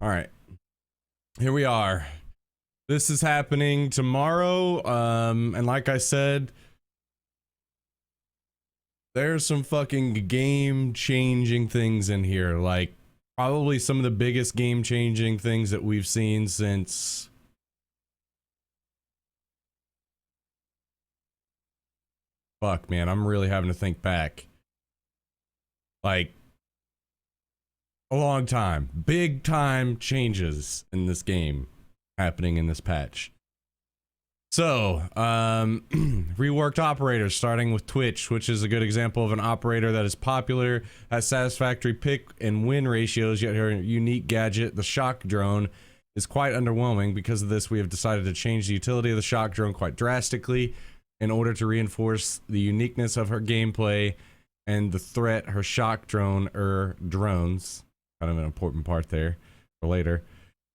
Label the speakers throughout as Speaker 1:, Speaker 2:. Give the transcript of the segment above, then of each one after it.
Speaker 1: All right. Here we are. This is happening tomorrow. And like I said, there's some fucking game-changing things in here. Like, probably some of the biggest game-changing things that we've seen since... Fuck, man, I'm really having to think back. Like, a long time. Big time changes in this game happening in this patch. So, reworked operators, starting with Twitch, which is a good example of an operator that is popular, has satisfactory pick and win ratios, yet her unique gadget, the shock drone, is quite underwhelming. Because of this, we have decided to change the utility of the shock drone quite drastically in order to reinforce the uniqueness of her gameplay and the threat her shock drone drones, kind of an important part there for later.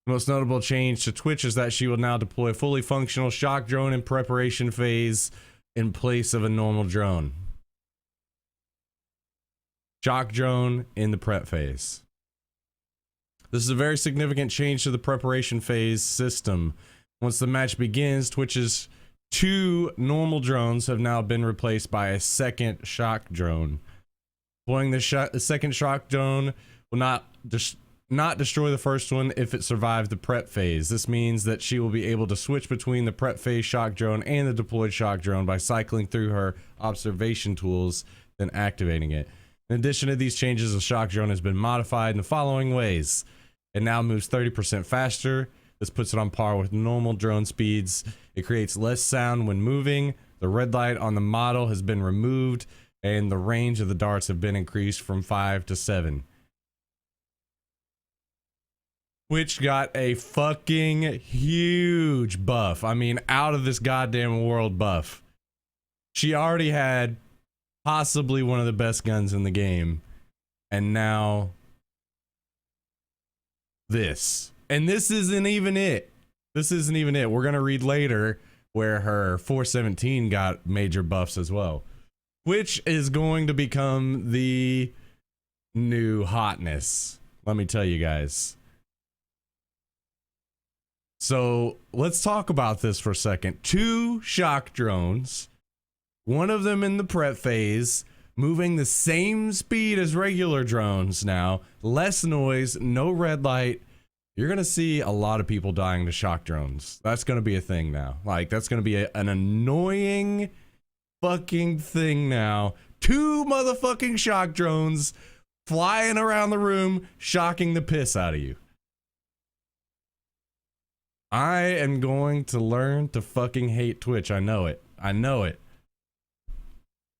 Speaker 1: The most notable change to Twitch is that she will now deploy a fully functional shock drone in preparation phase in place of a normal drone. Shock drone in the prep phase. This is a very significant change to the preparation phase system. Once the match begins, Twitch's 2 normal drones have now been replaced by a second shock drone. Deploying the second shock drone will not destroy the first one if it survived the prep phase. This means that she will be able to switch between the prep phase shock drone and the deployed shock drone by cycling through her observation tools, then activating it. In addition to these changes, the shock drone has been modified in the following ways. It now moves 30% faster. This puts it on par with normal drone speeds. It creates less sound when moving. The red light on the model has been removed, and the range of the darts have been increased from 5 to 7. Twitch got a fucking huge buff. I mean, out of this goddamn world buff. She already had possibly one of the best guns in the game. And now this. And this isn't even it. This isn't even it. We're going to read later where her 417 got major buffs as well. Which is going to become the new hotness. Let me tell you guys. So let's talk about this for a second. 2 shock drones, one of them in the prep phase, moving the same speed as regular drones now, less noise, no red light. You're going to see a lot of people dying to shock drones. That's going to be a thing now. Like, that's going to be an annoying fucking thing now. 2 motherfucking shock drones flying around the room, shocking the piss out of you. I am going to learn to fucking hate Twitch. I know it. I know it.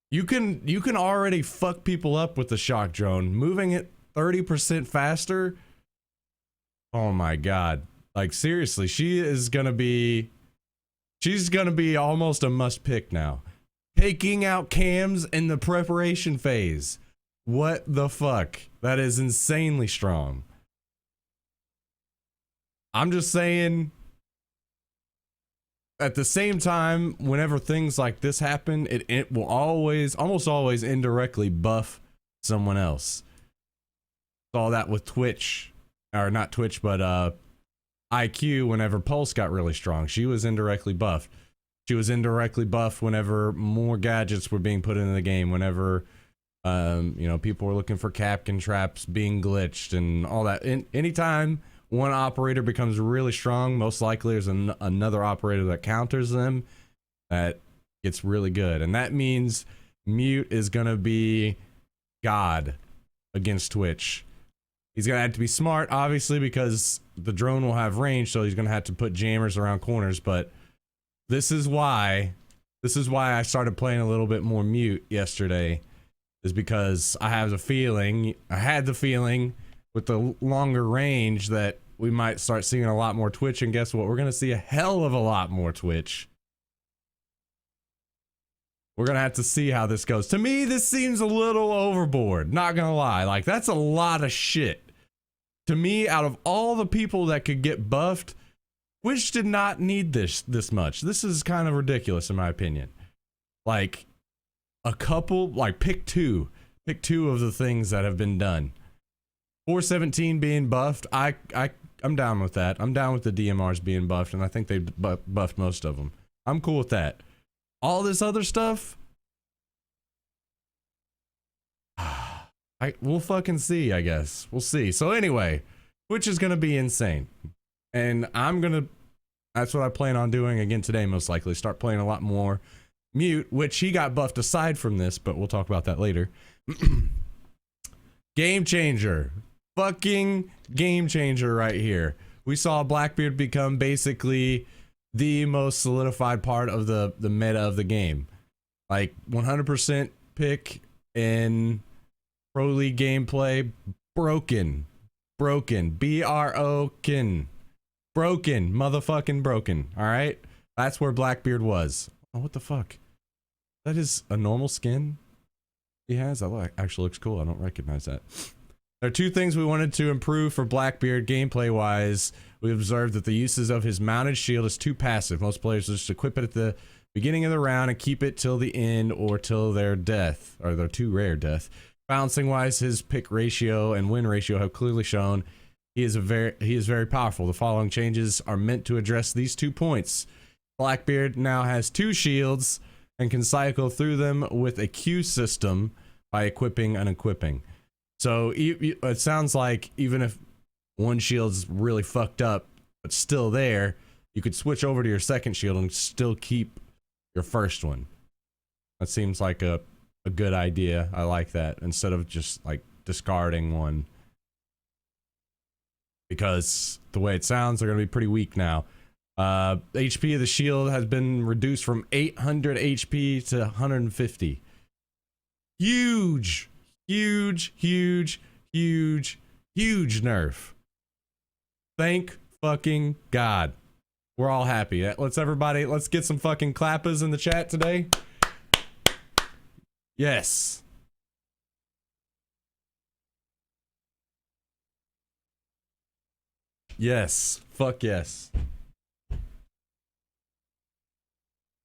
Speaker 1: You can already fuck people up with the shock drone. Moving it 30% faster. Oh my god. Like, seriously, she's gonna be almost a must pick now. Taking out cams in the preparation phase. What the fuck? That is insanely strong. I'm just saying, at the same time, whenever things like this happen, it will almost always indirectly buff someone else. Saw that with Twitch, or not Twitch, but IQ. Whenever Pulse got really strong, she was indirectly buffed. She was indirectly buffed whenever more gadgets were being put into the game. Whenever people were looking for Capcan traps being glitched and all that. Anytime one operator becomes really strong, most likely there's another operator that counters them that gets really good. And that means Mute is going to be God against Twitch. He's going to have to be smart, obviously, because the drone will have range, so he's going to have to put jammers around corners. But this is why I started playing a little bit more Mute yesterday, is because I had the feeling with the longer range that we might start seeing a lot more Twitch, and guess what? We're going to see a hell of a lot more Twitch. We're going to have to see how this goes. To me, this seems a little overboard, not going to lie. Like, that's a lot of shit. To me, out of all the people that could get buffed, Twitch did not need this much. This is kind of ridiculous in my opinion. Like, a couple, like, pick two of the things that have been done. 417 being buffed, I I'm down with that. I'm down with the DMRs being buffed, and I think they've buffed most of them. I'm cool with that. All this other stuff, we'll fucking see, I guess. We'll see. So anyway, which is gonna be insane. And that's what I plan on doing again today, most likely. Start playing a lot more Mute, which he got buffed aside from this, but we'll talk about that later. Game changer. Fucking game changer right here. We saw Blackbeard become basically the most solidified part of the meta of the game. Like 100% pick in Pro League gameplay. Broken. B-R-O-Ken. Broken. Motherfucking broken. Alright? That's where Blackbeard was. Oh, what the fuck? That is a normal skin he has? That actually looks cool. I don't recognize that. There are two things we wanted to improve for Blackbeard gameplay wise. We observed that the uses of his mounted shield is too passive. Most players just equip it at the beginning of the round and keep it till the end or till their death, or their too rare death. Balancing wise, his pick ratio and win ratio have clearly shown he is very powerful. The following changes are meant to address these 2 points. Blackbeard now has 2 shields and can cycle through them with a Q system by equipping and unequipping. So it sounds like even if one shield's really fucked up but still there, you could switch over to your second shield and still keep your first one. That seems like a good idea. I like that, instead of just like discarding one, because the way it sounds, they're gonna be pretty weak now. HP of the shield has been reduced from 800 HP to 150. Huge nerf. Thank fucking God. We're all happy. Let's get some fucking clappers in the chat today. Yes. Yes. Fuck yes.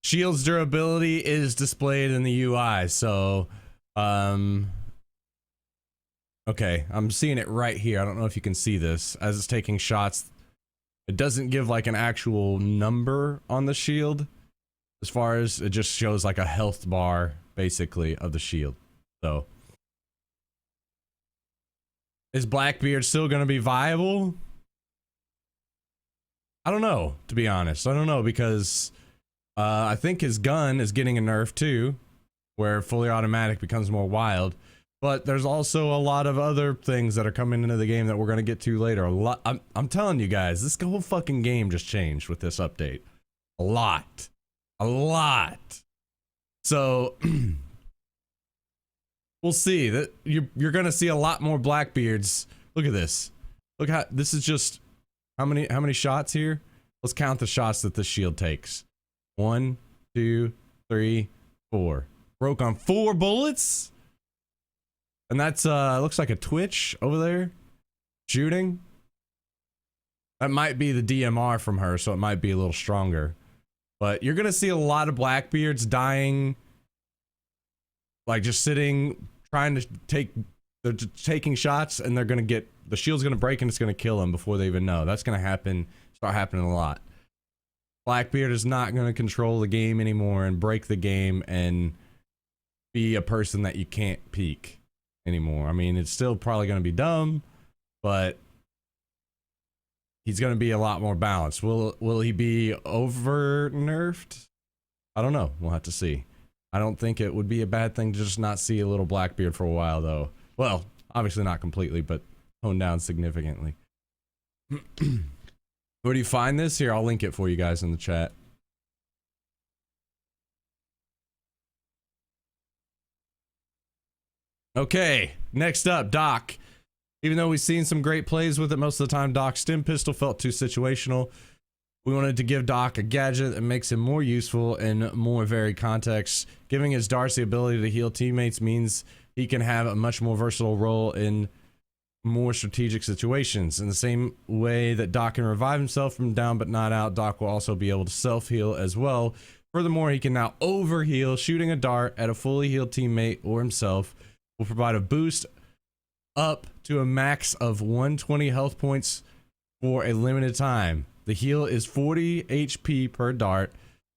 Speaker 1: Shield's durability is displayed in the UI, so okay, I'm seeing it right here. I don't know if you can see this as it's taking shots. It doesn't give like an actual number on the shield, as far as it just shows like a health bar basically of the shield. So is Blackbeard still going to be viable? I don't know, to be honest. I don't know, because I think his gun is getting a nerf too, where fully automatic becomes more wild. But there's also a lot of other things that are coming into the game that we're going to get to later. I'm telling you guys, this whole fucking game just changed with this update. A lot. So we'll see that you're going to see a lot more Blackbeards. Look at this. Look how this is just how many shots here? Let's count the shots that this shield takes. 1, 2, 3, 4. Broke on 4 bullets. And that's looks like a Twitch over there shooting. That might be the DMR from her, so it might be a little stronger. But you're gonna see a lot of Blackbeards dying, like just sitting, trying to they're taking shots, and the shield's gonna break and it's gonna kill them before they even know. That's gonna start happening a lot. Blackbeard is not gonna control the game anymore and break the game and be a person that you can't peek anymore. I mean, it's still probably going to be dumb, but he's going to be a lot more balanced. Will he be over nerfed? I don't know. We'll have to see. I don't think it would be a bad thing to just not see a little Blackbeard for a while, though. Well, obviously not completely, but toned down significantly. Where do you find this? Here, I'll link it for you guys in the chat. Okay, next up, Doc. Even though we've seen some great plays with it most of the time, Doc's stim pistol felt too situational. We wanted to give Doc a gadget that makes him more useful in more varied contexts. Giving his Darcy ability to heal teammates means he can have a much more versatile role in more strategic situations. In the same way that Doc can revive himself from down but not out, Doc will also be able to self-heal as well. Furthermore, he can now overheal. Shooting a dart at a fully healed teammate or himself will provide a boost up to a max of 120 health points for a limited time. The heal is 40 HP per dart,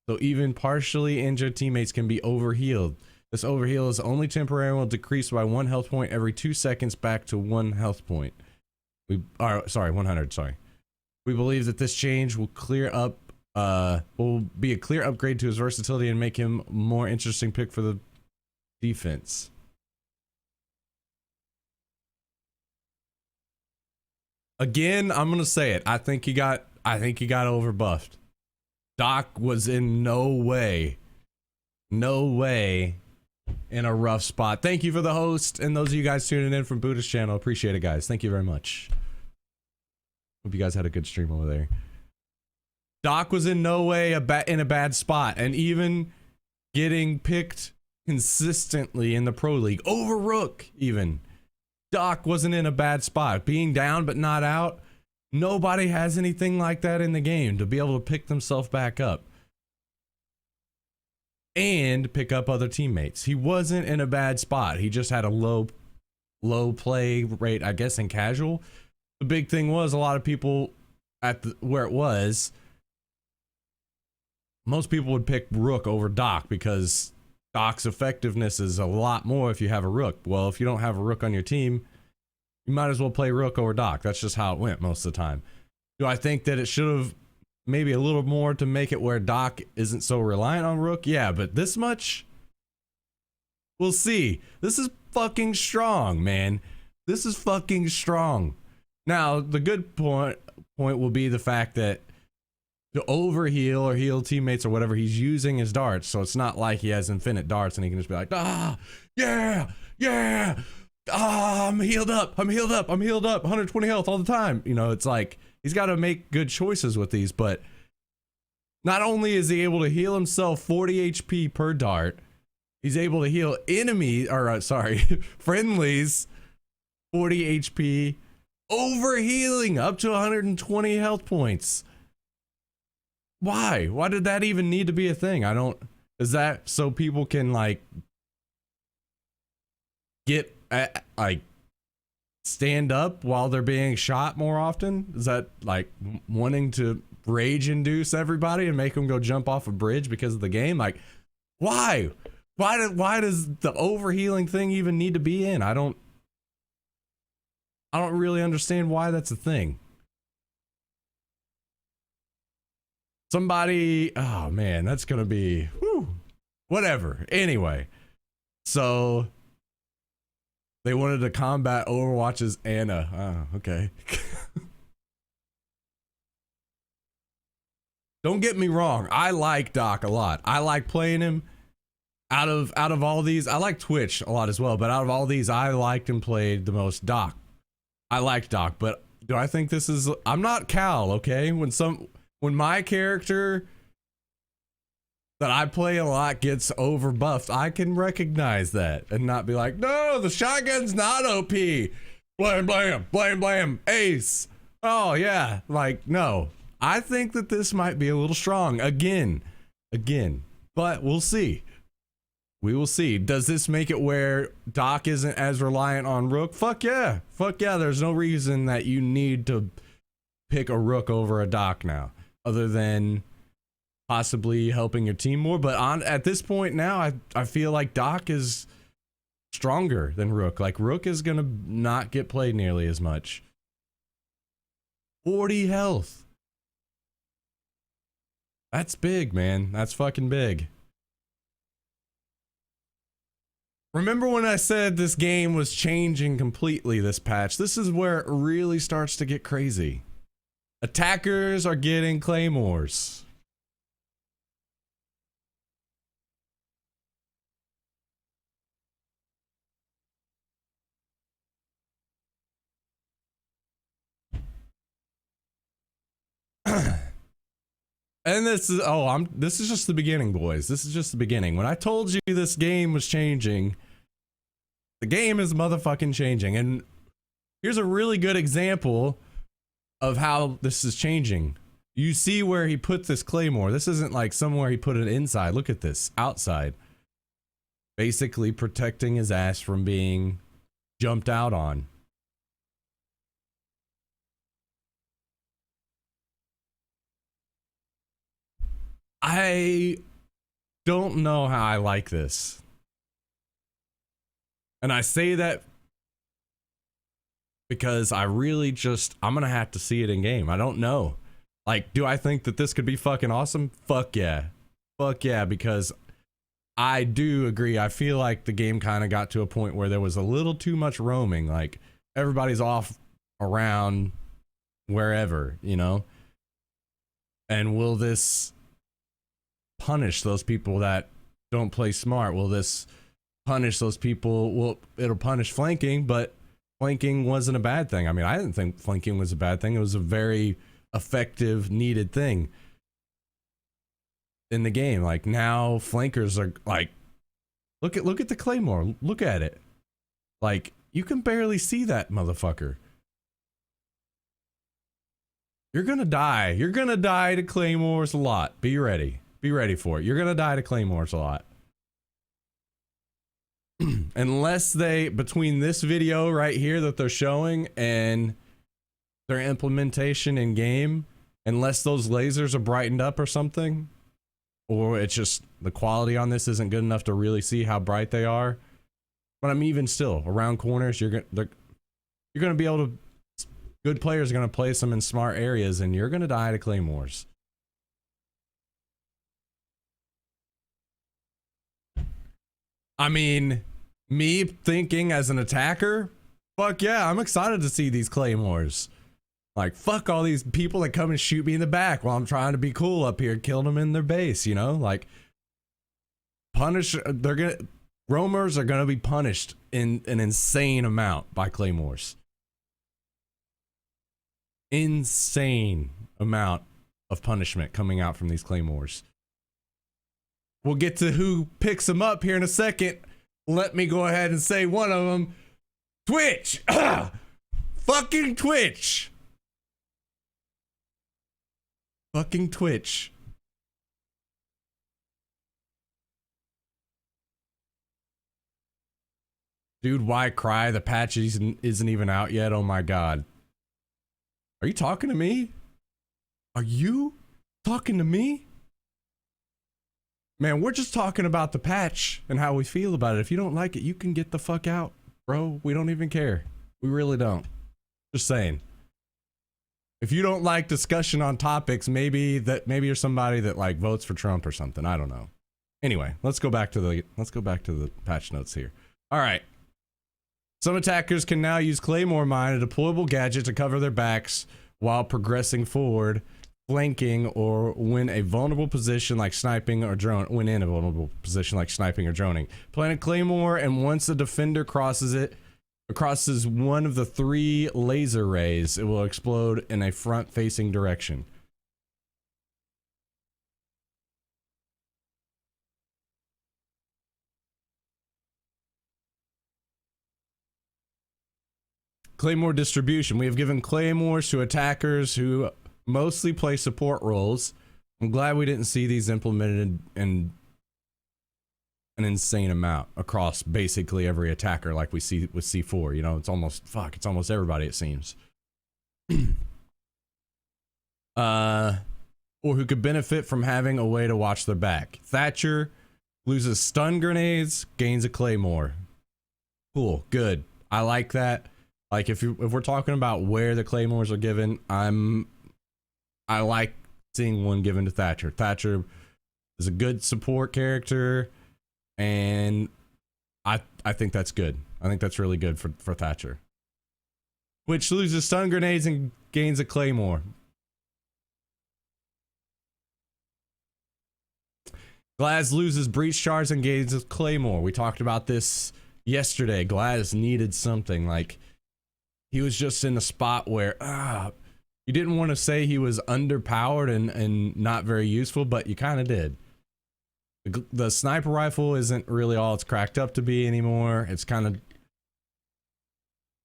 Speaker 1: so even partially injured teammates can be overhealed. This overheal is only temporary and will decrease by 1 health point every 2 seconds back to 1 health point. 100, sorry. We believe that this change will will be a clear upgrade to his versatility and make him a more interesting pick for the defense. Again, I'm gonna say it. I think he got overbuffed. Doc was in no way in a rough spot. Thank you for the host and those of you guys tuning in from Buddha's channel. Appreciate it, guys. Thank you very much. Hope you guys had a good stream over there. Doc was in no way in a bad spot, and even getting picked consistently in the Pro League over Rook, even Doc wasn't in a bad spot. Being down but not out, nobody has anything like that in the game to be able to pick themselves back up and pick up other teammates. He wasn't in a bad spot. He just had a low play rate, I guess, in casual. The big thing was a lot of people at where it was, most people would pick Rook over Doc because Doc's effectiveness is a lot more if you have a Rook. Well, if you don't have a Rook on your team, you might as well play Rook over Doc. That's just how it went most of the time. Do I think that it should have maybe a little more to make it where Doc isn't so reliant on Rook? Yeah, but this much? We'll see. This is fucking strong, man. This is fucking strong. Now, the good point will be the fact that to overheal or heal teammates or whatever, he's using his darts, so it's not like he has infinite darts and he can just be like, yeah, I'm healed up, 120 health all the time. You know, it's like he's got to make good choices with these. But not only is he able to heal himself 40 HP per dart, he's able to heal friendlies 40 HP, overhealing up to 120 health points. Why did that even need to be a thing? Is that so people can like get stand up while they're being shot more often? Is that like wanting to rage induce everybody and make them go jump off a bridge because of the game? Like, why does the overhealing thing even need to be in? I don't really understand why that's a thing. Somebody, oh man, that's gonna be whatever. Anyway, so they wanted to combat Overwatch's Ana. Oh, okay. Don't get me wrong, I like Doc a lot. I like playing him. Out of all these, I like Twitch a lot as well, but out of all these, I liked and played the most Doc. I liked Doc, but do I think this is, I'm not Cal, okay? When my character that I play a lot gets overbuffed, I can recognize that and not be like, no, the shotgun's not OP. Blam, blam, blam, blam, ace. Oh yeah, like no. I think that this might be a little strong again, but we'll see. We will see. Does this make it where Doc isn't as reliant on Rook? Fuck yeah. There's no reason that you need to pick a Rook over a Doc now, other than possibly helping your team more. But at this point now, I feel like Doc is stronger than Rook. Like Rook is gonna not get played nearly as much. 40 health. That's big, man. That's fucking big. Remember when I said this game was changing completely this patch? This is where it really starts to get crazy. Attackers are getting Claymores. And this is just the beginning, boys. This is just the beginning. When I told you this game was changing, the game is motherfucking changing. And here's a really good example of how this is changing. You see where he put this Claymore. This isn't like somewhere he put it inside. Look at this, outside. Basically protecting his ass from being jumped out on. I don't know how I like this. And I say that because I really just, I'm gonna have to see it in game. I don't know. Like, do I think that this could be fucking awesome? Fuck yeah. Fuck yeah, because I do agree. I feel like the game kind of got to a point where there was a little too much roaming. Like, everybody's off around wherever, you know? And will this punish those people that don't play smart? Will this punish those people? Well, it'll punish flanking, but flanking wasn't a bad thing. I mean, I didn't think flanking was a bad thing. It was a very effective, needed thing in the game. Like, now flankers are like, look at the Claymore. Look at it. Like, you can barely see that motherfucker. You're gonna die. You're gonna die to Claymores a lot. Be ready. Be ready for it. You're gonna die to Claymores a lot. Unless they, between this video right here that they're showing and their implementation in game, unless those lasers are brightened up or something, or it's just the quality on this isn't good enough to really see how bright they are. But I'm even still around corners. You're gonna be able to. Good players are gonna place them in smart areas, and you're gonna die to Claymores. I mean, me thinking as an attacker, fuck yeah, I'm excited to see these Claymores. Like, fuck all these people that come and shoot me in the back while I'm trying to be cool up here, killing them in their base, you know? Like, roamers are gonna be punished in an insane amount by Claymores. Insane amount of punishment coming out from these Claymores. We'll get to who picks them up here in a second. Let me go ahead and say one of them. Twitch! Fucking Twitch! Fucking Twitch. Dude, why cry? The patch isn't even out yet. Oh my god. Are you talking to me? Are you talking to me? Man, we're just talking about the patch and how we feel about it. If you don't like it, you can get the fuck out, bro. We don't even care. We really don't. Just saying. If you don't like discussion on topics, maybe you're somebody that like votes for Trump or something. I don't know. Anyway, let's go back to the patch notes here. All right. Some attackers can now use Claymore Mine, a deployable gadget, to cover their backs while progressing forward, flanking, or when in a vulnerable position like sniping or droning. Plant a Claymore, and once the defender crosses one of the 3 laser rays, it will explode in a front-facing direction. Claymore distribution. We have given Claymores to attackers who mostly play support roles. I'm glad we didn't see these implemented in an insane amount across basically every attacker like we see with C4. You know, it's almost everybody, it seems. Or who could benefit from having a way to watch their back. Thatcher loses stun grenades, gains a Claymore. Cool, good. I like that. Like, if we're talking about where the Claymores are given, I like seeing one given to Thatcher. Thatcher is a good support character, and I think that's good. I think that's really good for Thatcher. Which loses stun grenades and gains a Claymore. Glaz loses breach charge and gains a Claymore. We talked about this yesterday. Glaz needed something. Like, he was just in a spot where you didn't want to say he was underpowered and not very useful, but you kind of did. The sniper rifle isn't really all it's cracked up to be anymore. It's kind of,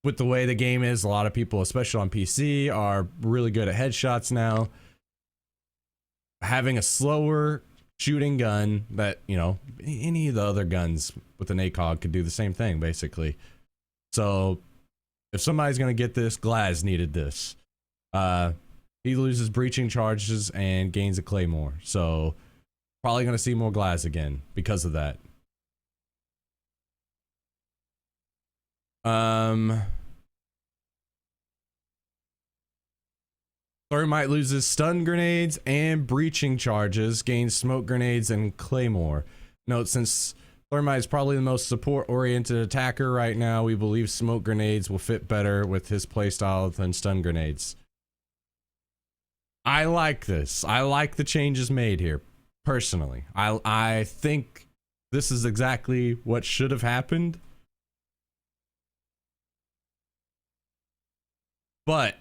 Speaker 1: with the way the game is, a lot of people, especially on PC, are really good at headshots now. Having a slower shooting gun that, you know, any of the other guns with an ACOG could do the same thing, basically. So if somebody's going to get this, Glaz needed this. He loses breaching charges and gains a Claymore. So Probably going to see more glass again because of that. Thermite loses stun grenades and breaching charges, gains smoke grenades and Claymore. Note, since Thermite is probably the most support-oriented attacker right now, we believe smoke grenades will fit better with his playstyle than stun grenades. I like this. I like the changes made here, personally. I think this is exactly what should have happened. But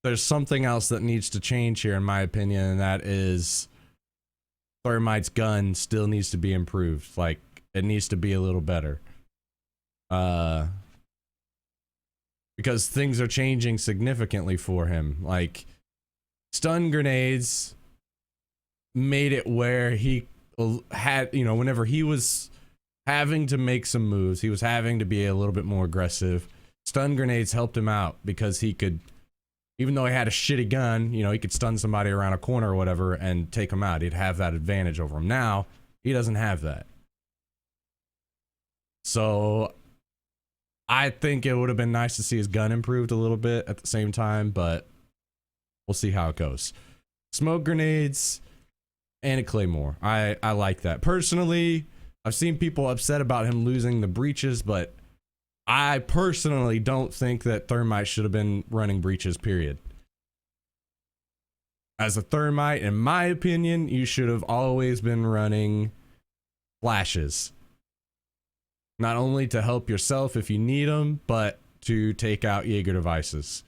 Speaker 1: there's something else that needs to change here, in my opinion, and that is Thermite's gun still needs to be improved. Like, it needs to be a little better. Because things are changing significantly for him. Like, stun grenades made it where he had, you know, whenever he was having to make some moves, he was having to be a little bit more aggressive. Stun grenades helped him out because he could, even though he had a shitty gun, you know, he could stun somebody around a corner or whatever and take him out. He'd have that advantage over him. Now, he doesn't have that. So, I think it would have been nice to see his gun improved a little bit at the same time, but we'll see how it goes. Smoke grenades and a Claymore. I like that. Personally, I've seen people upset about him losing the breaches, but I personally don't think that Thermite should have been running breaches, period. As a Thermite, in my opinion, you should have always been running flashes. Not only to help yourself if you need them, but to take out Jaeger devices.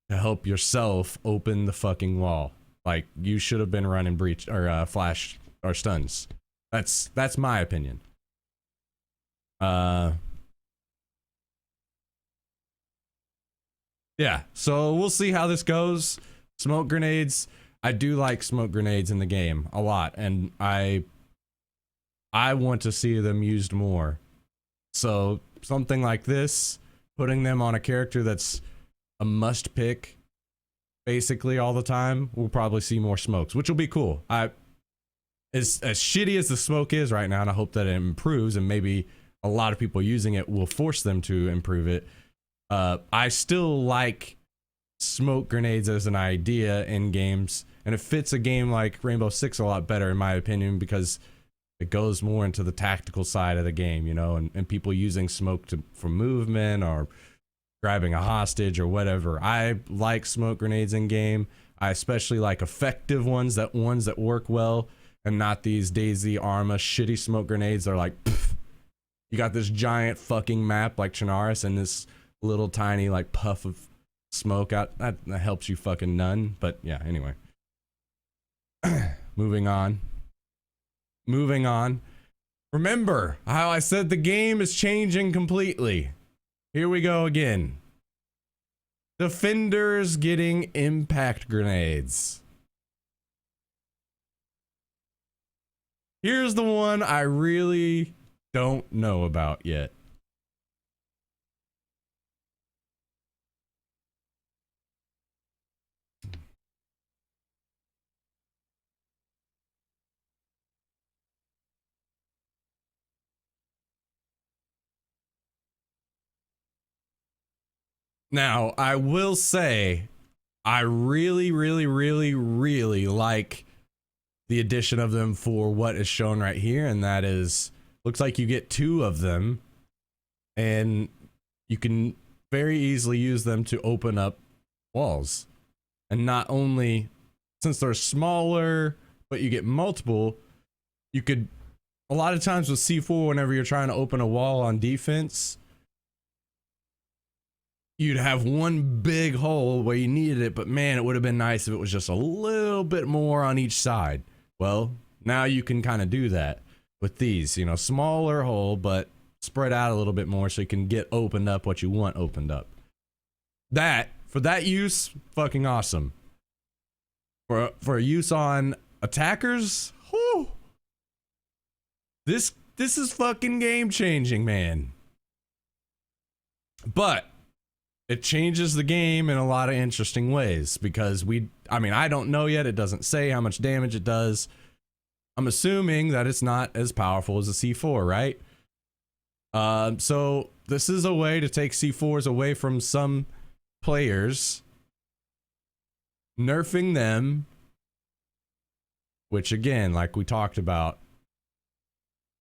Speaker 1: To help yourself open the fucking wall. Like, you should have been running breach or flash or stuns. That's my opinion. Yeah, so we'll see how this goes. Smoke grenades. I do like smoke grenades in the game a lot, and I want to see them used more. So something like this, putting them on a character that's a must pick basically all the time, we'll probably see more smokes, which will be cool. As shitty as the smoke is right now, and I hope that it improves, and maybe a lot of people using it will force them to improve it. I still like smoke grenades as an idea in games, and it fits a game like Rainbow Six a lot better in my opinion, because it goes more into the tactical side of the game, you know, and people using smoke for movement or grabbing a hostage or whatever. I like smoke grenades in game. I especially like effective ones that work well, and not these Daisy Arma shitty smoke grenades that are like, pff, you got this giant fucking map like Chernarus and this little tiny like puff of smoke out that helps you fucking none. But yeah, anyway. Moving on. Remember how I said the game is changing completely. Here we go again. Defenders getting impact grenades. Here's the one I really don't know about yet. Now, I will say, I really like the addition of them for what is shown right here, and that is, looks like you get 2 of them, and you can very easily use them to open up walls. And not only, since they're smaller, but you get multiple, you could, a lot of times with C4, whenever you're trying to open a wall on defense, you'd have one big hole where you needed it, but man, it would have been nice if it was just a little bit more on each side. Well, now you can kind of do that with these, you know, smaller hole, but spread out a little bit more so you can get opened up what you want opened up. That, for that use, fucking awesome. For use on attackers, whew, this is fucking game changing, man. But it changes the game in a lot of interesting ways, because I mean, I don't know yet. It doesn't say how much damage it does, I'm assuming that it's not as powerful as a C4, right? So this is a way to take C4s away from some players, nerfing them, which again, like we talked about,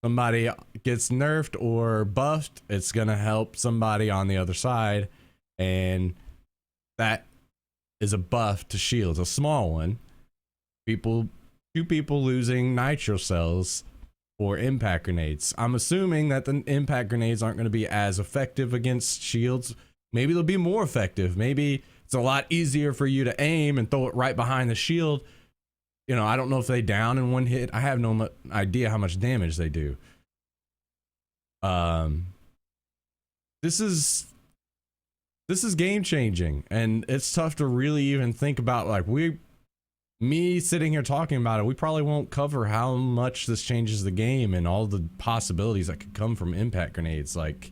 Speaker 1: somebody gets nerfed or buffed, it's gonna help somebody on the other side, and that is a buff to shields, a small one. Two people losing nitro cells or impact grenades. I'm assuming that the impact grenades aren't going to be as effective against shields. Maybe they'll be more effective. Maybe it's a lot easier for you to aim and throw it right behind the shield. You know, I don't know if they down in one hit. I have no idea how much damage they do. This is game changing, and it's tough to really even think about. Like, me sitting here talking about it, we probably won't cover how much this changes the game and all the possibilities that could come from impact grenades. Like,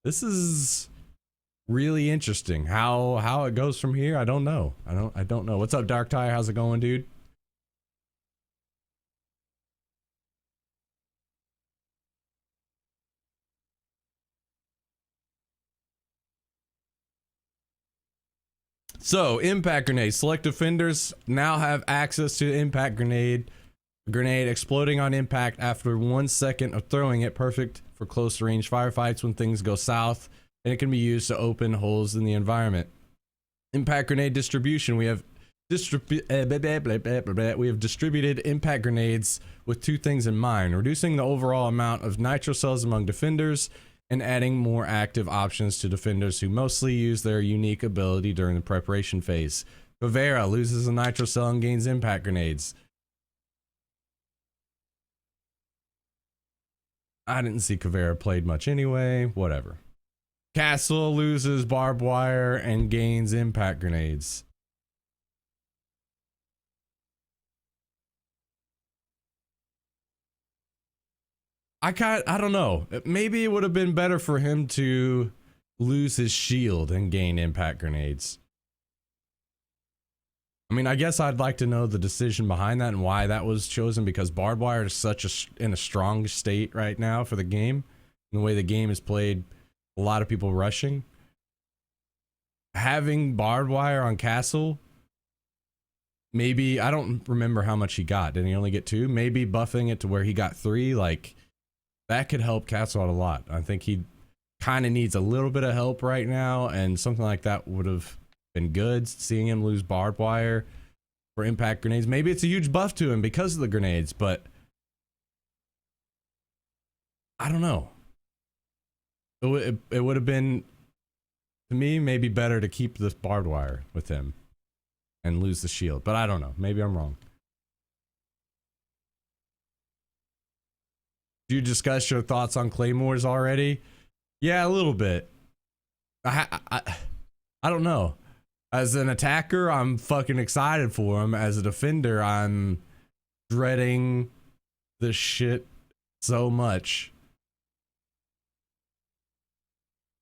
Speaker 1: this is really interesting. How it goes from here, I don't know. I don't know. What's up, Dark Tire? How's it going, dude? So, impact grenade. Select defenders now have access to impact grenade. Grenade exploding on impact after 1 second of throwing it. Perfect for close range firefights when things go south. And it can be used to open holes in the environment. Impact grenade distribution. We have distributed impact grenades with two things in mind: reducing the overall amount of nitro cells among defenders, and adding more active options to defenders who mostly use their unique ability during the preparation phase. Caveira loses a nitro cell and gains impact grenades. I didn't see Caveira played much anyway. Whatever. Castle loses barbed wire and gains impact grenades. I don't know. Maybe it would have been better for him to lose his shield and gain impact grenades. I mean, I guess I'd like to know the decision behind that and why that was chosen, because barbed wire is in a strong state right now for the game. And the way the game is played, a lot of people rushing. Having barbed wire on Castle, maybe, I don't remember how much he got. Did he only get 2? Maybe buffing it to where he got 3, like, that could help Castle out a lot. I think he kind of needs a little bit of help right now, and something like that would have been good. Seeing him lose barbed wire for impact grenades, maybe it's a huge buff to him because of the grenades, but I don't know. It would have been, to me, maybe better to keep this barbed wire with him and lose the shield, but I don't know. Maybe I'm wrong. Did you discuss your thoughts on Claymores already? Yeah, a little bit. I don't know. As an attacker, I'm fucking excited for him. As a defender, I'm dreading this shit so much.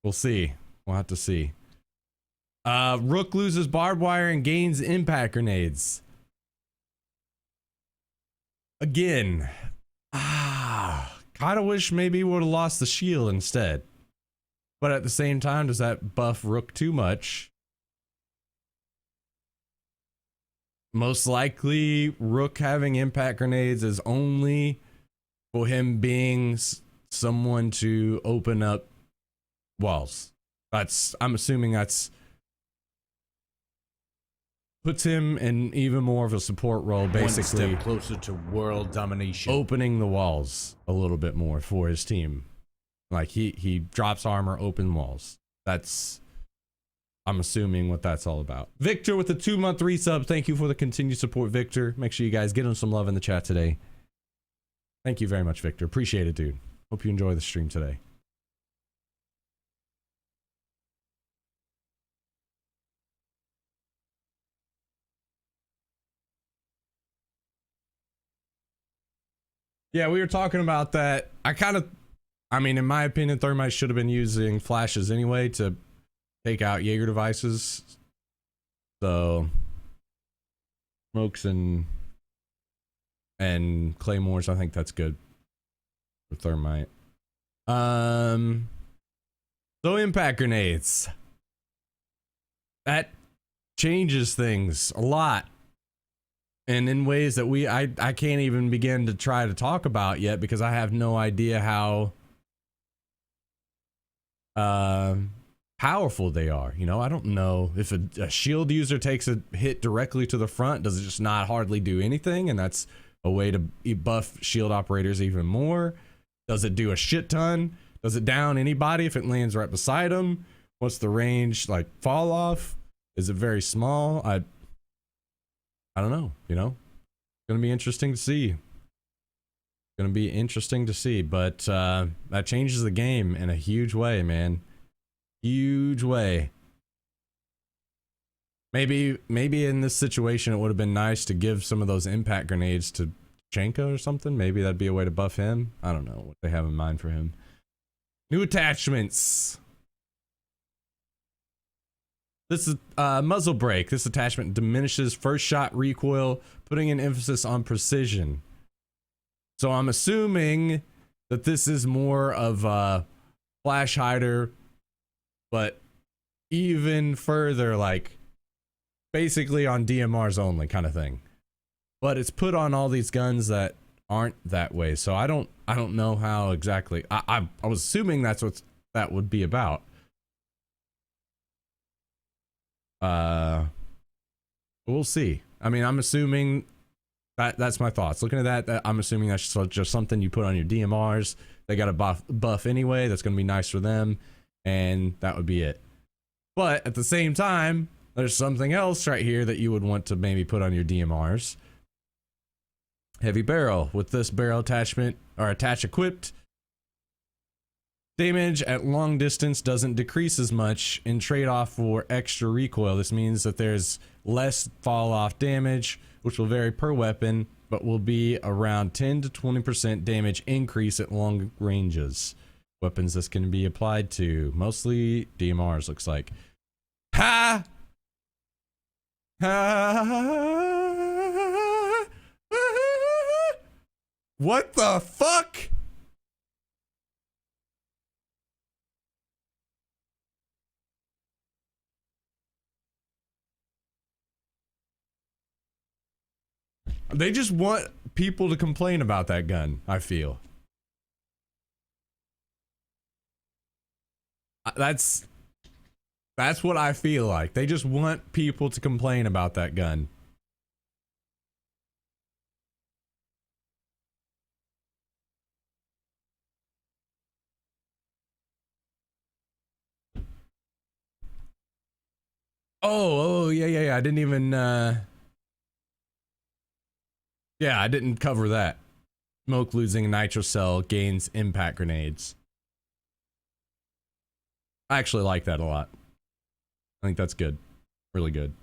Speaker 1: We'll see. We'll have to see. Rook loses barbed wire and gains impact grenades. Again. Kind of wish maybe he would have lost the shield instead. But at the same time, does that buff Rook too much? Most likely, Rook having impact grenades is only for him being someone to open up walls. I'm assuming that's puts him in even more of a support role, basically.
Speaker 2: One step closer to world domination.
Speaker 1: Opening the walls a little bit more for his team. Like, he drops armor, open walls. That's, I'm assuming, what that's all about. Victor with the 2-month resub. Thank you for the continued support, Victor. Make sure you guys get him some love in the chat today. Thank you very much, Victor. Appreciate it, dude. Hope you enjoy the stream today. Yeah, we were talking about that. I mean, in my opinion, Thermite should have been using flashes anyway to take out Jaeger devices. So, smokes and And Claymores, I think that's good for thermite. So impact grenades. That changes things a lot. And in ways that I can't even begin to try to talk about yet because I have no idea how powerful they are. You know, I don't know if a shield user takes a hit directly to the front, does it just not hardly do anything? And that's a way to buff shield operators even more. Does it do a shit ton? Does it down anybody if it lands right beside them? What's the range like fall off? Is it very small? I don't know, you know? Gonna be interesting to see. Gonna be interesting to see, but that changes the game in a huge way, man. Huge way. Maybe in this situation it would have been nice to give some of those impact grenades to Chenko or something. Maybe that'd be a way to buff him. I don't know what they have in mind for him. New attachments. This is Muzzle Brake. This attachment diminishes first shot recoil, putting an emphasis on precision. So I'm assuming that this is more of a flash hider, but even further, like basically on DMRs only kind of thing. But it's put on all these guns that aren't that way. So I don't know how exactly. I was assuming that's what that would be about. We'll see. I mean, I'm assuming that's my thoughts. Looking at that, I'm assuming that's just something you put on your DMRs. They got a buff anyway. That's going to be nice for them, and that would be it. But at the same time, there's something else right here that you would want to maybe put on your DMRs. Heavy barrel. With this barrel attachment or attach equipped, damage at long distance doesn't decrease as much in trade-off for extra recoil. This means that there's less fall-off damage, which will vary per weapon, but will be around 10 to 20% damage increase at long ranges. Weapons this can be applied to, mostly DMRs, looks like. Ha! Ha! What the fuck? They just want people to complain about that gun, I feel. That's what I feel like. They just want people to complain about that gun. Oh, yeah. I didn't even, yeah, I didn't cover that. SmaK losing a nitro cell gains impact grenades. I actually like that a lot. I think that's good. Really good.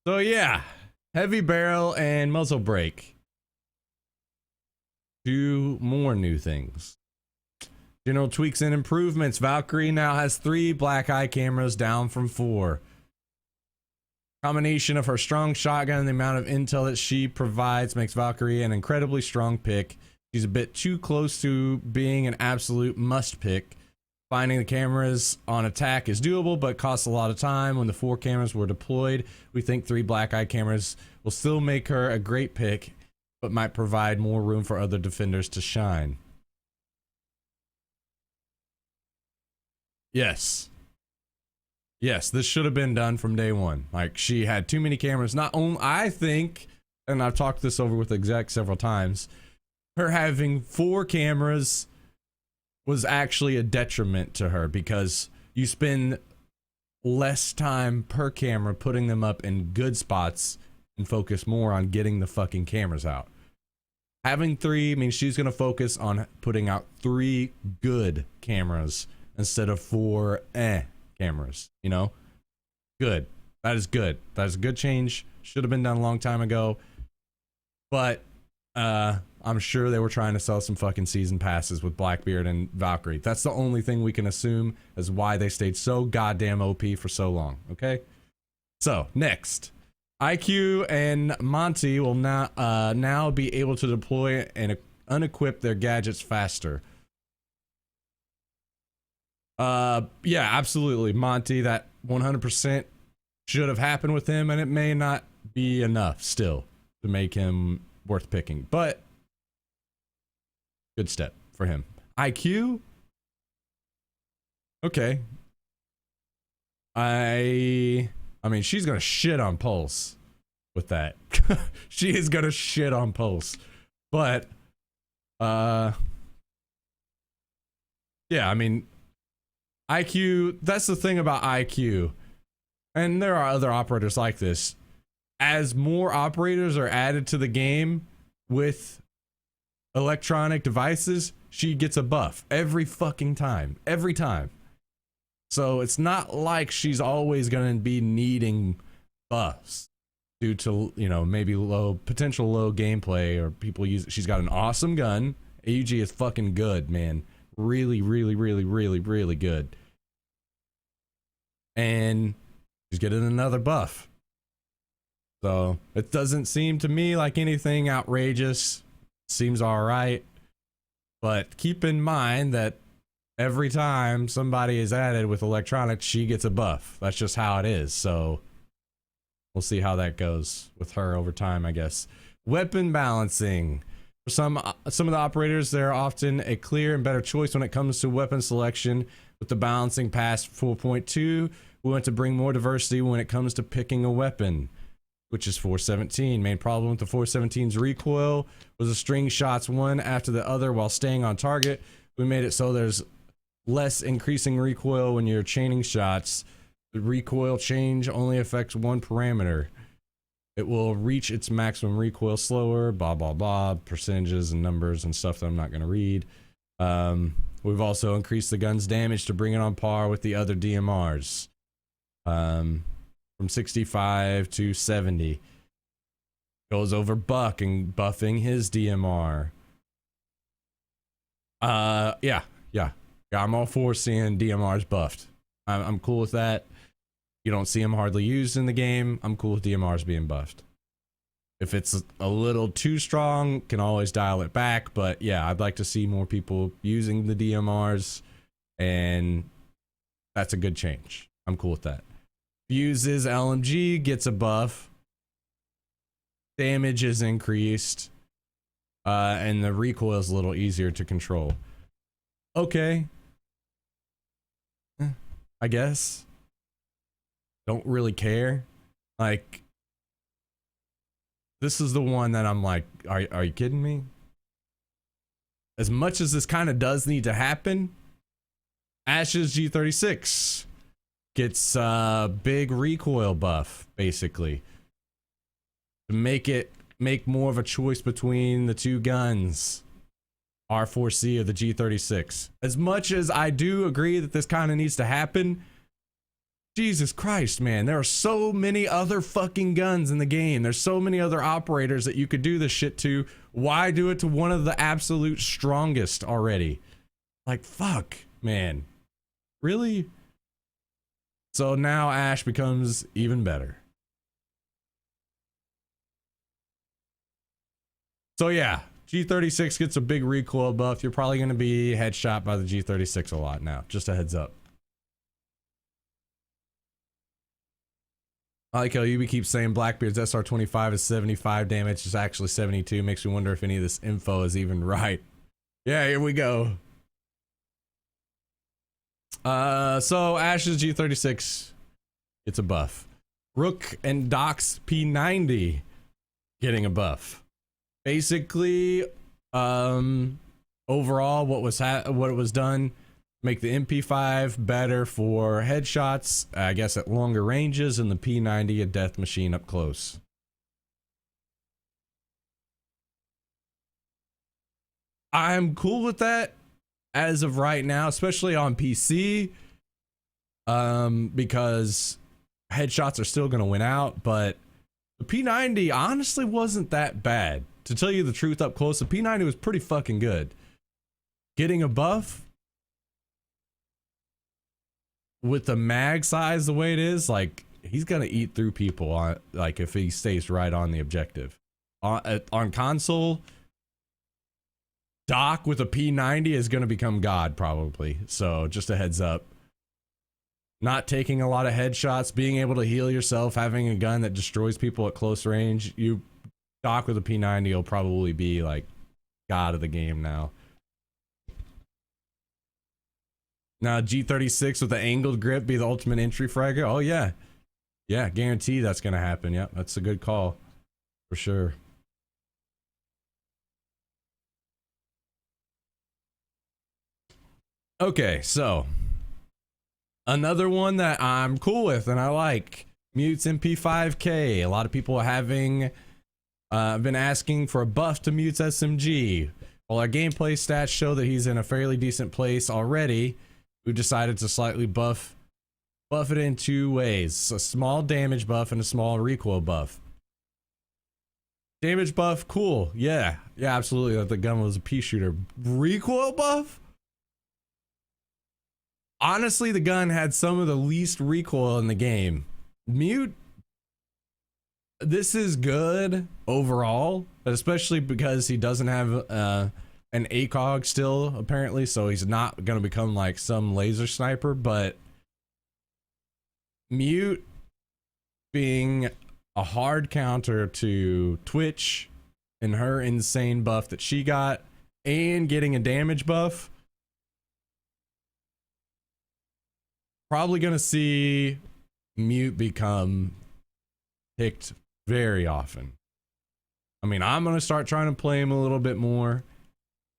Speaker 1: So yeah, heavy barrel and muzzle brake. Two more new things. General tweaks and improvements. Valkyrie now has 3 black eye cameras, down from 4. Combination of her strong shotgun and the amount of intel that she provides makes Valkyrie an incredibly strong pick. She's a bit too close to being an absolute must pick. Finding the cameras on attack is doable, but costs a lot of time. When the 4 cameras were deployed, we think 3 black eye cameras will still make her a great pick, but might provide more room for other defenders to shine. Yes, this should have been done from day one. Like, she had too many cameras. Not only, I think, and I've talked this over with exec several times, her having 4 cameras was actually a detriment to her because you spend less time per camera putting them up in good spots and focus more on getting the fucking cameras out. Having 3 means she's going to focus on putting out 3 good cameras instead of 4 cameras, you know? Good. That is good. That is a good change. Should have been done a long time ago. But I I'm sure they were trying to sell some fucking season passes with Blackbeard and Valkyrie. That's the only thing we can assume as why they stayed so goddamn OP for so long, okay? So, next. IQ and Monty will now be able to deploy and unequip their gadgets faster. Yeah, absolutely. Monty, that 100% should have happened with him, and it may not be enough still to make him worth picking, but good step for him. IQ? Okay. I mean, she's gonna shit on Pulse with that. She is gonna shit on Pulse. But, yeah, I mean, IQ, that's the thing about IQ. And there are other operators like this. As more operators are added to the game with electronic devices, she gets a buff every fucking time. Every time. So it's not like she's always going to be needing buffs due to, you know, maybe potential low gameplay or people use it. She's got an awesome gun. AUG is fucking good, man. Really, really, really, really, really good. And she's getting another buff. So it doesn't seem to me like anything outrageous. Seems all right. But keep in mind that every time somebody is added with electronics, she gets a buff. That's just how it is. So we'll see how that goes with her over time, I guess. Weapon balancing. For some of the operators, they're often a clear and better choice when it comes to weapon selection. With the balancing past 4.2, we want to bring more diversity when it comes to picking a weapon, which is 417. Main problem with the 417's recoil was the string shots one after the other while staying on target. We made it so there's less increasing recoil when you're chaining shots. The recoil change only affects one parameter. It will reach its maximum recoil slower, blah, blah, blah, percentages and numbers and stuff that I'm not going to read. We've also increased the gun's damage to bring it on par with the other DMRs. From 65 to 70. Goes over Buck and buffing his DMR. Yeah. I'm all for seeing DMRs buffed. I'm cool with that. You don't see them hardly used in the game. I'm cool with DMRs being buffed. If it's a little too strong, can always dial it back. But yeah, I'd like to see more people using the DMRs, and that's a good change. I'm cool with that. Fuses LMG gets a buff. Damage is increased. And the recoil is a little easier to control. Okay. I guess. Don't really care. Like, this is the one that I'm like, are you kidding me? As much as this kind of does need to happen, Ash's G36 gets a big recoil buff, basically, to make more of a choice between the two guns, R4C or the G36. As much as I do agree that this kind of needs to happen, Jesus Christ, man, there are so many other fucking guns in the game. There's so many other operators that you could do this shit to. Why do it to one of the absolute strongest already? Like, fuck, man. Really? So now Ash becomes even better. So yeah, G36 gets a big recoil buff. You're probably going to be headshot by the G36 a lot now. Just a heads up. I like how Yubi keeps saying Blackbeard's SR25 is 75 damage. It's actually 72. Makes me wonder if any of this info is even right. Yeah, here we go. So Ash's G36 gets a buff. Rook and Doc's P90 getting a buff. Basically, overall, what was done, make the MP5 better for headshots, I guess at longer ranges, and the P90 a death machine up close. I'm cool with that as of right now, especially on PC, because headshots are still going to win out, but the P90 honestly wasn't that bad. to tell you the truth up close, the P90 was pretty fucking good. Getting a buff with the mag size the way it is, like, he's gonna eat through people on, like, if he stays right on the objective. On console, Doc with a P90 is gonna become God probably. So just a heads up. Not taking a lot of headshots, being able to heal yourself, having a gun that destroys people at close range. Doc with a P90 will probably be like God of the game now. Now G36 with the angled grip be the ultimate entry fragger. Oh yeah. Yeah, guarantee that's gonna happen. Yep, that's a good call. For sure. Okay, so another one that I'm cool with and I like, Mute's MP5K. A lot of people having been asking for a buff to Mute's SMG. While our gameplay stats show that he's in a fairly decent place already, we decided to slightly buff it in two ways: a small damage buff and a small recoil buff. Damage buff, cool. Yeah, absolutely. That the gun was a pea shooter. Recoil buff? Honestly, the gun had some of the least recoil in the game. Mute, this is good overall, especially because he doesn't have an ACOG still, apparently, so he's not going to become like some laser sniper, but Mute being a hard counter to Twitch and her insane buff that she got, and getting a damage buff, probably gonna see Mute become picked very often. I mean, I'm gonna start trying to play him a little bit more.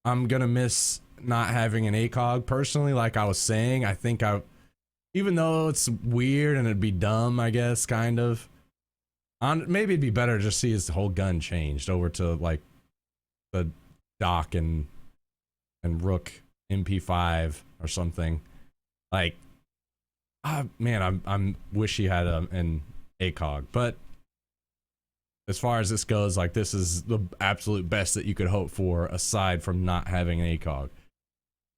Speaker 1: I'm gonna miss not having an ACOG personally. Like I was saying, I think even though it's weird and it'd be dumb, I guess, kind of, maybe it'd be better to just see his whole gun changed over to like the Doc and Rook MP5 or something. Like, man, I'm wish he had an ACOG, but as far as this goes, like, this is the absolute best that you could hope for aside from not having an ACOG.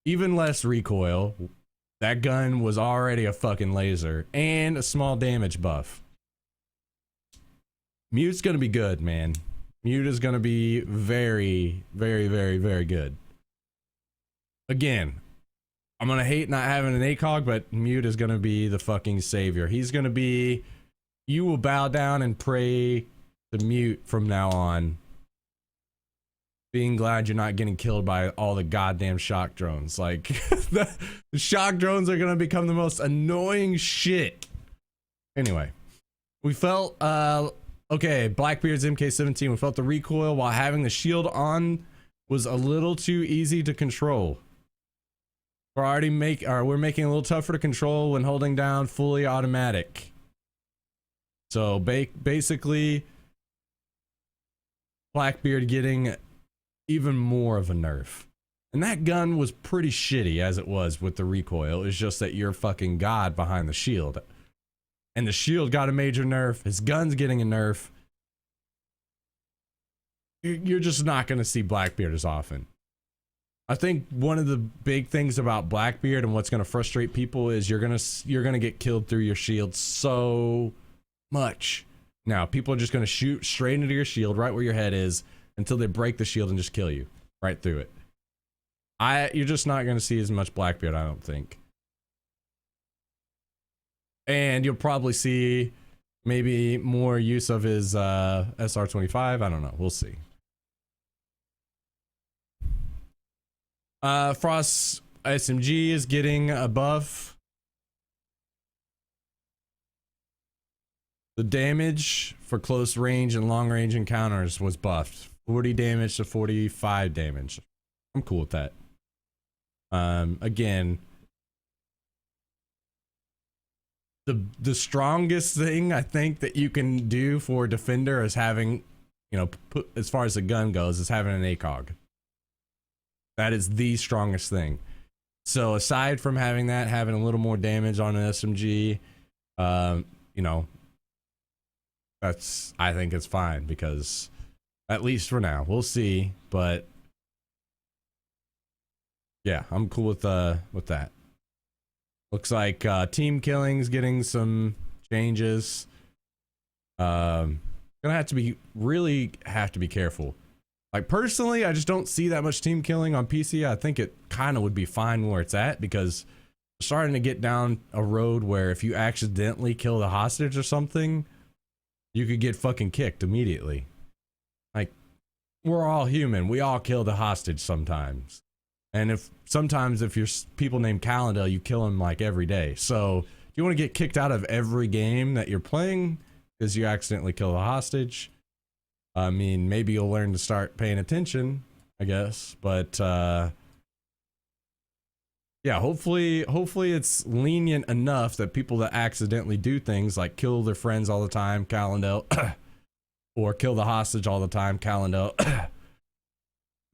Speaker 1: Even less recoil. That gun was already a fucking laser, and a small damage buff. Mute's gonna be good, man. Mute is gonna be very, very, very, very good. Again, I'm gonna hate not having an ACOG, but Mute is gonna be the fucking savior. He's gonna be, you will bow down and pray to Mute from now on, being glad you're not getting killed by all the goddamn shock drones. Like, the shock drones are gonna become the most annoying shit. Anyway, we felt okay, Blackbeard's MK17, we felt the recoil while having the shield on was a little too easy to control. We're making it a little tougher to control when holding down fully automatic. So basically, Blackbeard getting even more of a nerf. And that gun was pretty shitty as it was with the recoil. It was just that you're fucking God behind the shield. And the shield got a major nerf. His gun's getting a nerf. You're just not going to see Blackbeard as often. I think one of the big things about Blackbeard and what's going to frustrate people is you're going to get killed through your shield so much. Now, people are just going to shoot straight into your shield right where your head is until they break the shield and just kill you right through it. You're just not going to see as much Blackbeard, I don't think. And you'll probably see maybe more use of his SR25. I don't know. We'll see. Frost SMG is getting a buff. The damage for close range and long range encounters was buffed. 40 damage to 45 damage. I'm cool with that. Again, the strongest thing I think that you can do for a defender is having, as far as the gun goes, is having an ACOG. That is the strongest thing. So aside from having that, having a little more damage on an SMG, I think it's fine because At least for now. We'll see, but yeah, I'm cool with that. Looks like team killing's getting some changes. Gonna have to be careful. Like personally, I just don't see that much team killing on PC. I think it kind of would be fine where it's at, because we're starting to get down a road where if you accidentally kill the hostage or something, you could get fucking kicked immediately. Like, we're all human. We all kill the hostage sometimes. And if you're people named Calendar, you kill them like every day. So if you want to get kicked out of every game that you're playing because you accidentally kill a hostage, I mean, maybe you'll learn to start paying attention, I guess. But yeah, hopefully it's lenient enough that people that accidentally do things like kill their friends all the time, Calendar, or kill the hostage all the time, Calendar,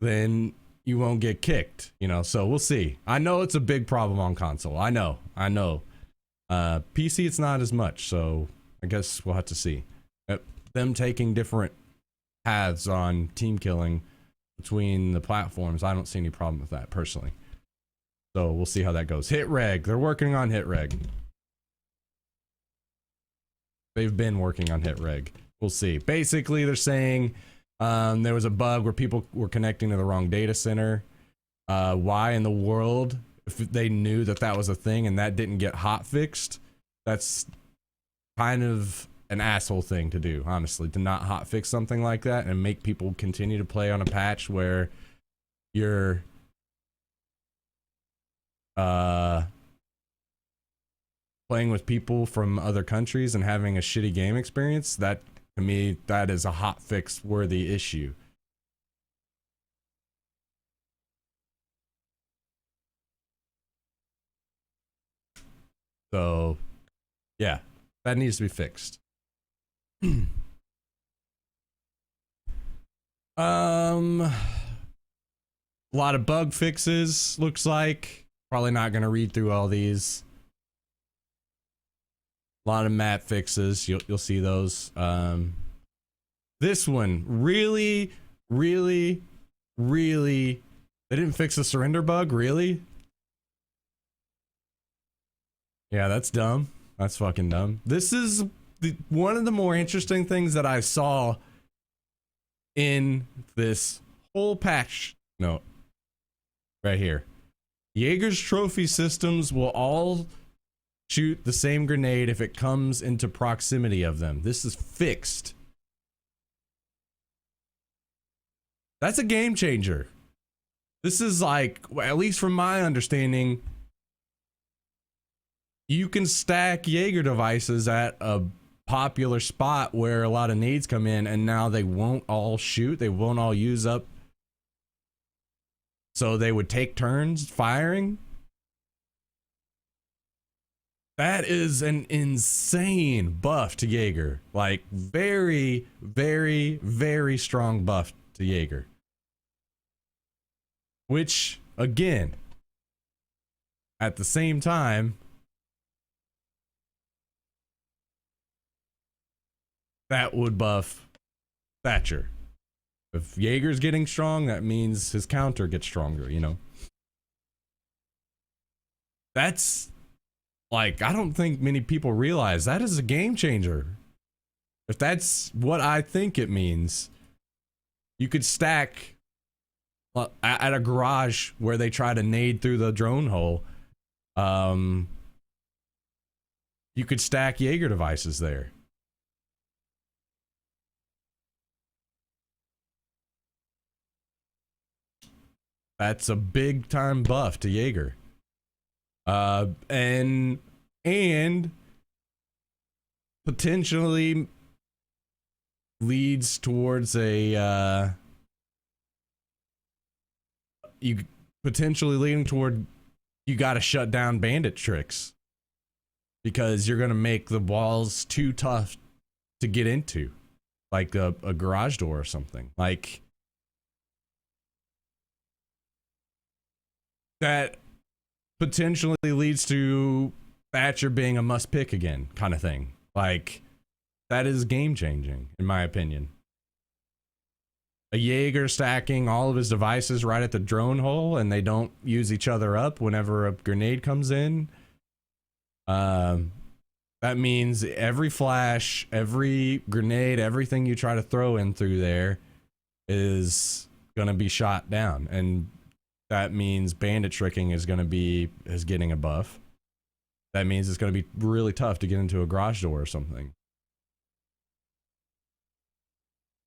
Speaker 1: then you won't get kicked, you know. So we'll see. I know it's a big problem on console. I know. PC, it's not as much, so I guess we'll have to see. Them taking different paths on team killing between the platforms, I don't see any problem with that personally. So we'll see how that goes. Hit reg, they're working on hit reg. They've been working on hit reg. We'll see. Basically, they're saying there was a bug where people were connecting to the wrong data center. Why in the world, if they knew that was a thing and that didn't get hot fixed, that's kind of an asshole thing to do, honestly, to not hot fix something like that and make people continue to play on a patch where you're playing with people from other countries and having a shitty game experience. That, to me, that is a hot fix worthy issue. So yeah, that needs to be fixed. A lot of bug fixes, looks like. Probably not gonna read through all these. A lot of map fixes, you'll see those. This one really, they didn't fix the surrender bug, really? Yeah, that's dumb. That's fucking dumb. This is one of the more interesting things that I saw in this whole patch note right here. Jaeger's trophy systems will all shoot the same grenade if it comes into proximity of them. This is fixed. That's a game changer. This is like, at least from my understanding, you can stack Jaeger devices at a popular spot where a lot of nades come in, and now they won't all shoot, they won't all use up. So they would take turns firing. That is an insane buff to Jaeger. Like, very, very, very strong buff to Jaeger. Which, again, at the same time, that would buff Thatcher. If Jaeger's getting strong, that means his counter gets stronger, you know? That's, like, I don't think many people realize that is a game changer. If that's what I think it means, you could stack at a garage where they try to nade through the drone hole. You could stack Jaeger devices there. That's a big time buff to Jaeger. And potentially leads towards a you potentially leading toward, you got to shut down bandit tricks because you're going to make the walls too tough to get into, like a garage door or something. Like, that potentially leads to Thatcher being a must pick again, kind of thing. Like, that is game changing, in my opinion. a Jaeger stacking all of his devices right at the drone hole and they don't use each other up whenever a grenade comes in. That means every flash, every grenade, everything you try to throw in through there is gonna be shot down, and that means bandit tricking is getting a buff. That means it's gonna be really tough to get into a garage door or something.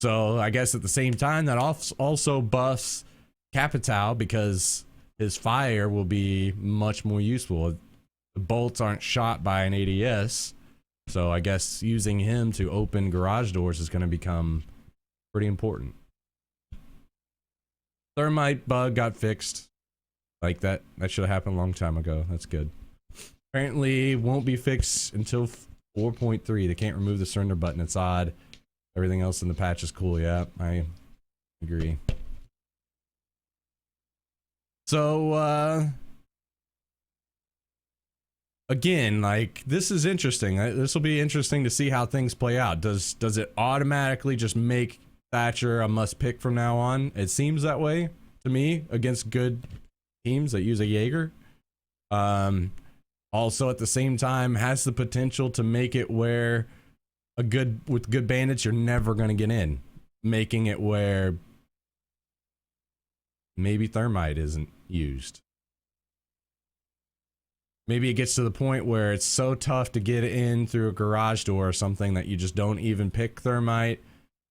Speaker 1: So I guess at the same time that also buffs Capital because his fire will be much more useful. The bolts aren't shot by an ADS, so I guess using him to open garage doors is going to become pretty important. Thermite bug got fixed. Like that should have happened a long time ago. That's good. Apparently won't be fixed until 4.3. They can't remove the surrender button. It's odd. Everything else in the patch is cool. Yeah, I agree. So, again, like, this is interesting. This will be interesting to see how things play out. Does it automatically just make Thatcher a must pick from now on? It seems that way to me against good teams that use a Jaeger. Also at the same time has the potential to make it where with good bandits you're never going to get in, making it where maybe thermite isn't used. Maybe it gets to the point where it's so tough to get in through a garage door or something that you just don't even pick thermite.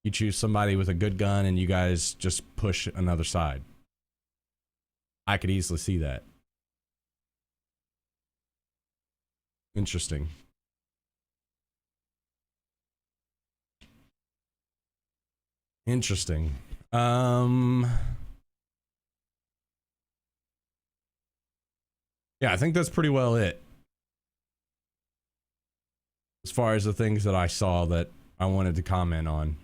Speaker 1: You choose somebody with a good gun and you guys just push another side. I could easily see that. Interesting. Interesting. Yeah, I think that's pretty well it. As far as the things that I saw that I wanted to comment on.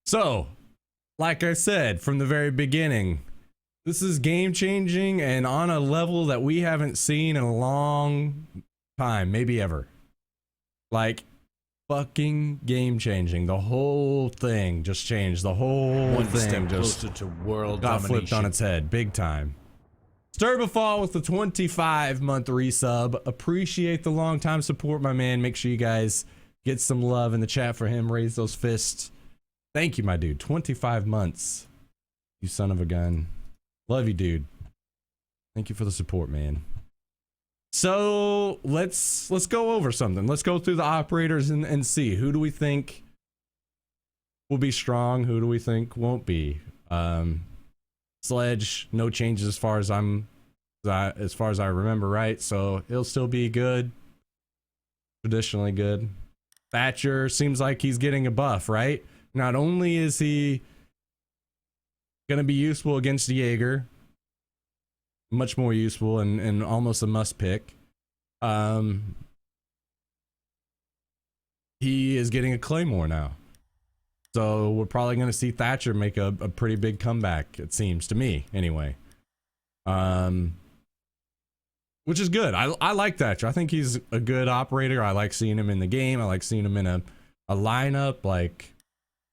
Speaker 1: So, like I said from the very beginning, this is game changing and on a level that we haven't seen in a long time, maybe ever. Like, fucking game changing. The whole thing just changed. The whole
Speaker 2: One
Speaker 1: thing
Speaker 2: step
Speaker 1: just
Speaker 2: closer to world
Speaker 1: got
Speaker 2: domination.
Speaker 1: flipped on its head big time. Sturbafall with the 25-month resub. Appreciate the long time support, my man. Make sure you guys get some love in the chat for him. Raise those fists. Thank you, my dude. 25 months. You son of a gun. Love you, dude. Thank you for the support, man. So let's go over something. Let's go through the operators and see who do we think will be strong, who do we think won't be. Sledge, no changes as far as I remember, right? So he'll still be good, traditionally good. Thatcher seems like he's getting a buff, right? Not only is he gonna be useful against Jaeger, much more useful and almost a must pick. He is getting a Claymore now. So we're probably going to see Thatcher make a pretty big comeback, it seems to me, anyway. Which is good. I like Thatcher. I think he's a good operator. I like seeing him in the game. I like seeing him in a lineup. Like,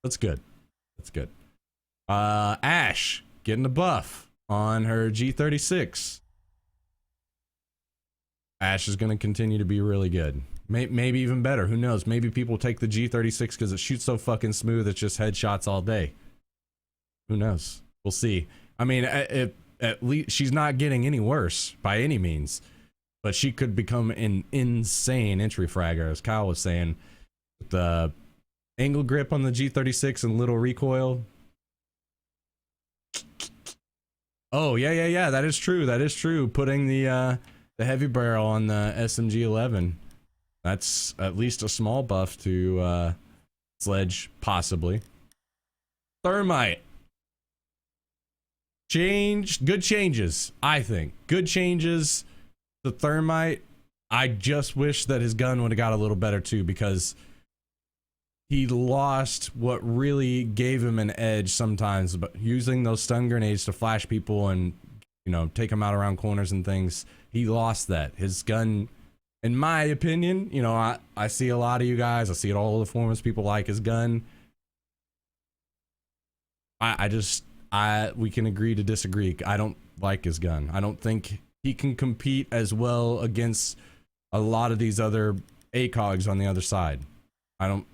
Speaker 1: that's good. That's good. Ash getting a buff on her G36. Ash is going to continue to be really good. Maybe even better. Who knows? Maybe people take the G36 because it shoots so fucking smooth. It's just headshots all day. Who knows? We'll see. I mean, at least she's not getting any worse by any means, but she could become an insane entry fragger, as Kyle was saying. With the angle grip on the G36 and little recoil. Oh, yeah. That is true. That is true. Putting the heavy barrel on the SMG-11. That's at least a small buff to Sledge, possibly. Thermite. Good changes, I think. Good changes to Thermite. I just wish that his gun would have got a little better too, because he lost what really gave him an edge sometimes, but using those stun grenades to flash people and, you know, take them out around corners and things. He lost that. His gun, in my opinion, you know, I see a lot of you guys, I see it all the forums, people like his gun. We can agree to disagree. I don't like his gun. I don't think he can compete as well against a lot of these other ACOGs on the other side. I don't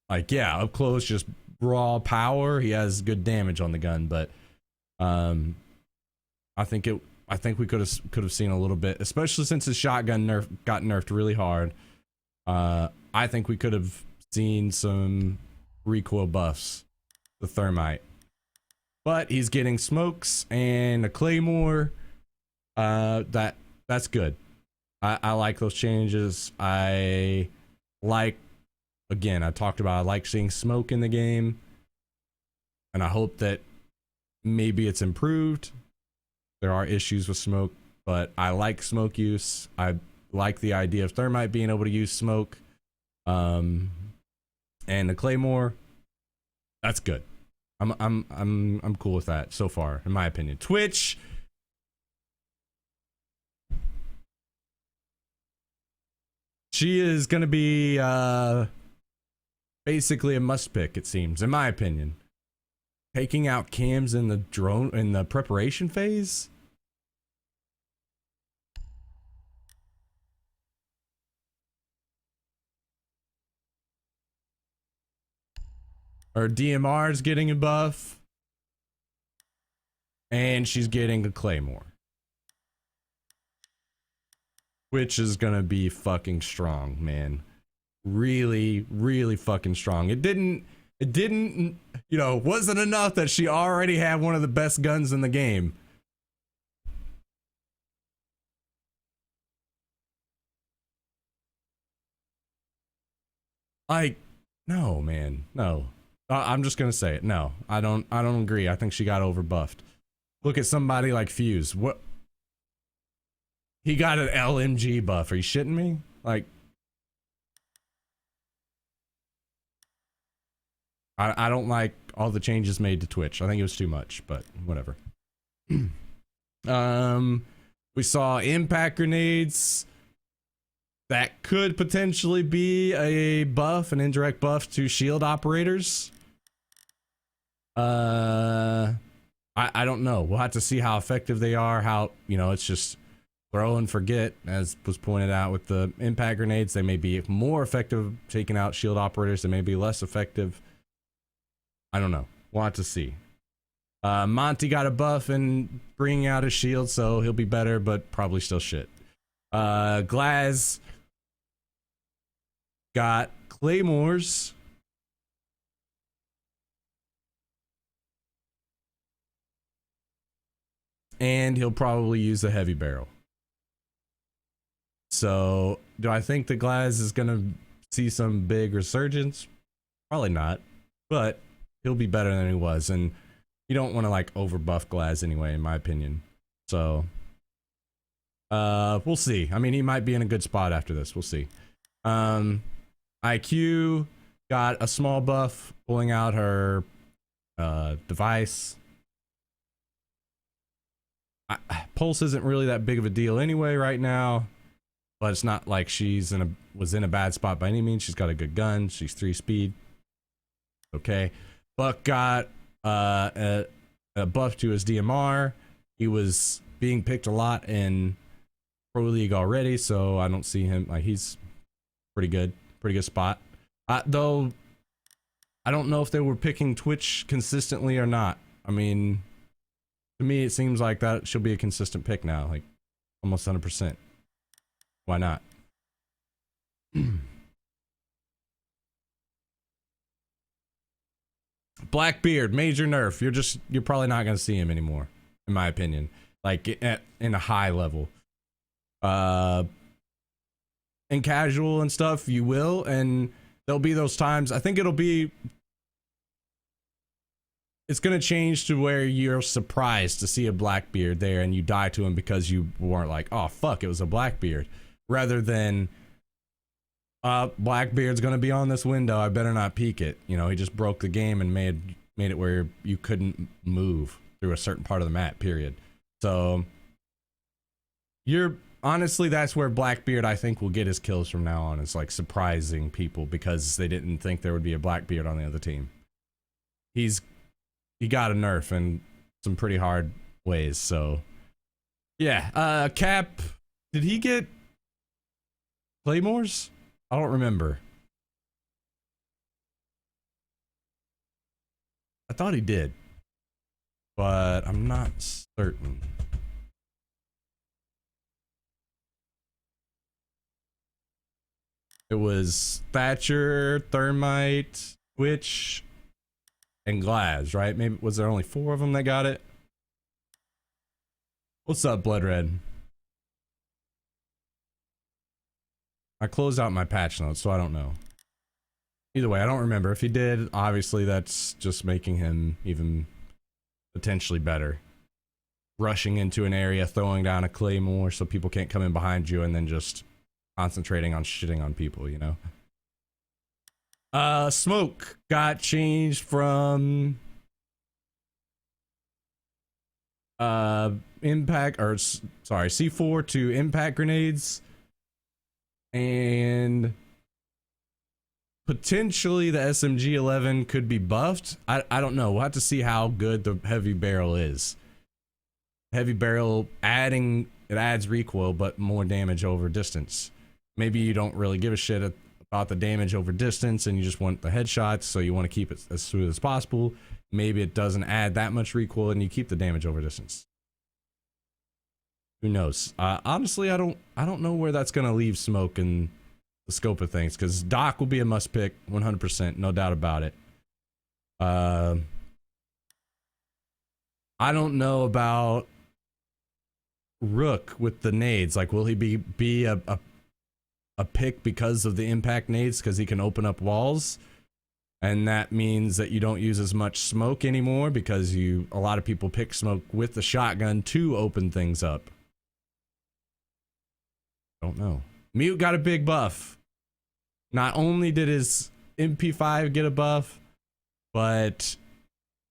Speaker 1: like, yeah, up close, just raw power. He has good damage on the gun, but I think we could have seen a little bit, especially since his shotgun got nerfed really hard. I think we could have seen some recoil buffs, the thermite. But he's getting smokes and a claymore. That's good. I like those changes. I like, again, I talked about, I like seeing smoke in the game, and I hope that maybe it's improved. There are issues with smoke, but I like smoke use. I like the idea of thermite being able to use smoke. And the claymore, that's good. I'm cool with that so far, in my opinion. Twitch, she is gonna be basically a must pick, it seems, in my opinion. Taking out cams in the drone in the preparation phase. Her DMR is getting a buff, and she's getting a claymore, which is gonna be fucking strong, man. Really, really fucking strong. It didn't, you know, wasn't enough that she already had one of the best guns in the game. Like, no, man, no. I'm just gonna say it. No, I don't agree. I think she got overbuffed. Look at somebody like Fuse. What? He got an LMG buff. Are you shitting me? Like, I don't like all the changes made to Twitch. I think it was too much, but whatever. We saw impact grenades. That could potentially be a buff, an indirect buff to shield operators. I don't know. We'll have to see how effective they are. How, you know, it's just throw and forget, as was pointed out with the impact grenades. They may be more effective taking out shield operators. They may be less effective. I don't know. We'll have to see. Monty got a buff and bringing out his shield, so he'll be better, but probably still shit. Glaz got claymores. And he'll probably use a heavy barrel. So, do I think the Glaz is going to see some big resurgence? Probably not. But he'll be better than he was. And you don't want to, like, overbuff Glaz anyway, in my opinion. So, we'll see. I mean, he might be in a good spot after this. We'll see. IQ got a small buff, pulling out her device. Pulse isn't really that big of a deal anyway right now, but it's not like was in a bad spot by any means. She's got a good gun. She's 3 speed. Okay. Buck got a buff to his DMR. He was being picked a lot in Pro League already, so I don't see him, like, he's pretty good spot. Though I don't know if they were picking Twitch consistently or not. I mean, to me, it seems like that should be a consistent pick now, like almost 100%. Why not? Blackbeard, major nerf. You're probably not going to see him anymore, in my opinion. Like in a high level. In casual and stuff, you will, and there'll be those times. I think it's gonna change to where you're surprised to see a Blackbeard there and you die to him because you weren't like, oh fuck, it was a Blackbeard, rather than Blackbeard's gonna be on this window, I better not peek it. You know, he just broke the game and made it where you couldn't move through a certain part of the map, period. So honestly, that's where Blackbeard, I think, will get his kills from now on. It's like surprising people because they didn't think there would be a Blackbeard on the other team. He's he got a nerf in some pretty hard ways. So yeah, Cap, did he get Claymores? I don't remember. I thought he did, but I'm not certain. It was Thatcher, Thermite, Twitch, and Glaz, right? Maybe was there only 4 of them that got it? What's up, Blood Red? I closed out my patch notes, so I don't know. Either way, I don't remember. If he did, obviously that's just making him even potentially better. Rushing into an area, throwing down a Claymore so people can't come in behind you, and then just concentrating on shitting on people, you know? SmaK got changed from impact, or sorry, C4 to impact grenades, and potentially the SMG-11 could be buffed. I don't know. We'll have to see how good the heavy barrel is. Heavy barrel adds recoil, but more damage over distance. Maybe you don't really give a shit about the damage over distance and you just want the headshots, so you want to keep it as smooth as possible. Maybe it doesn't add that much recoil and you keep the damage over distance. Who knows? Honestly, I don't know where that's gonna leave SmaK in the scope of things, because Doc will be a must pick 100%, no doubt about it. I don't know about Rook with the nades. Like, will he be a pick because of the impact nades, because he can open up walls, and that means that you don't use as much SmaK anymore, because a lot of people pick SmaK with the shotgun to open things up. Don't know. Mute got a big buff. Not only did his MP5 get a buff, but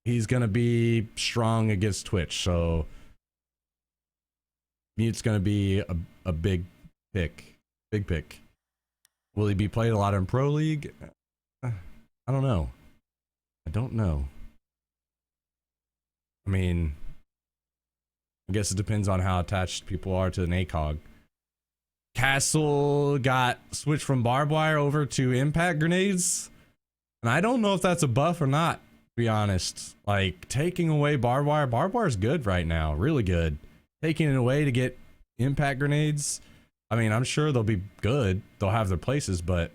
Speaker 1: he's gonna be strong against Twitch, so Mute's gonna be a big pick. Big pick. Will he be played a lot in Pro League? I don't know. I don't know. I mean, I guess it depends on how attached people are to an ACOG. Castle got switched from barbed wire over to impact grenades, and I don't know if that's a buff or not, to be honest. Like, taking away barbed wire is good right now, really good. Taking it away to get impact grenades, I mean, I'm sure they'll be good, they'll have their places, but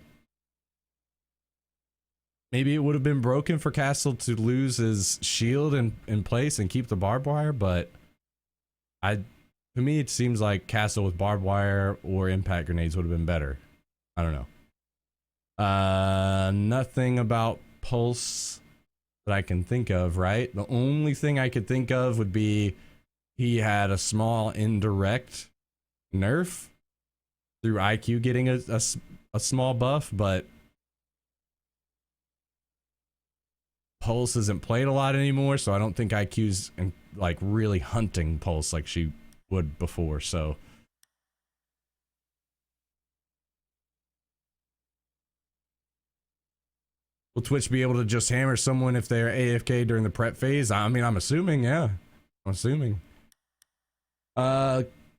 Speaker 1: maybe it would have been broken for Castle to lose his shield in place and keep the barbed wire, but to me, it seems like Castle with barbed wire or impact grenades would have been better. I don't know. Nothing about Pulse that I can think of, right? The only thing I could think of would be he had a small indirect nerf through IQ getting a small buff, but Pulse isn't played a lot anymore, so I don't think IQ's like really hunting Pulse like she would before. So will Twitch be able to just hammer someone if they're AFK during the prep phase? I mean, I'm assuming, yeah. I'm assuming.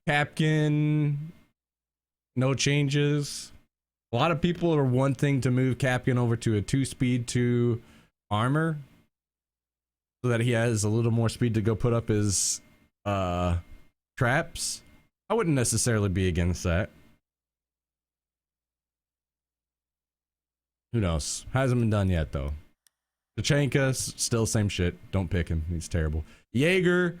Speaker 1: Capkin, no changes. A lot of people are wanting to move Capkin over to a 2-speed 2 armor so that he has a little more speed to go put up his traps. I wouldn't necessarily be against that. Who knows? Hasn't been done yet though. Tachanka, still same shit. Don't pick him. He's terrible. Jaeger,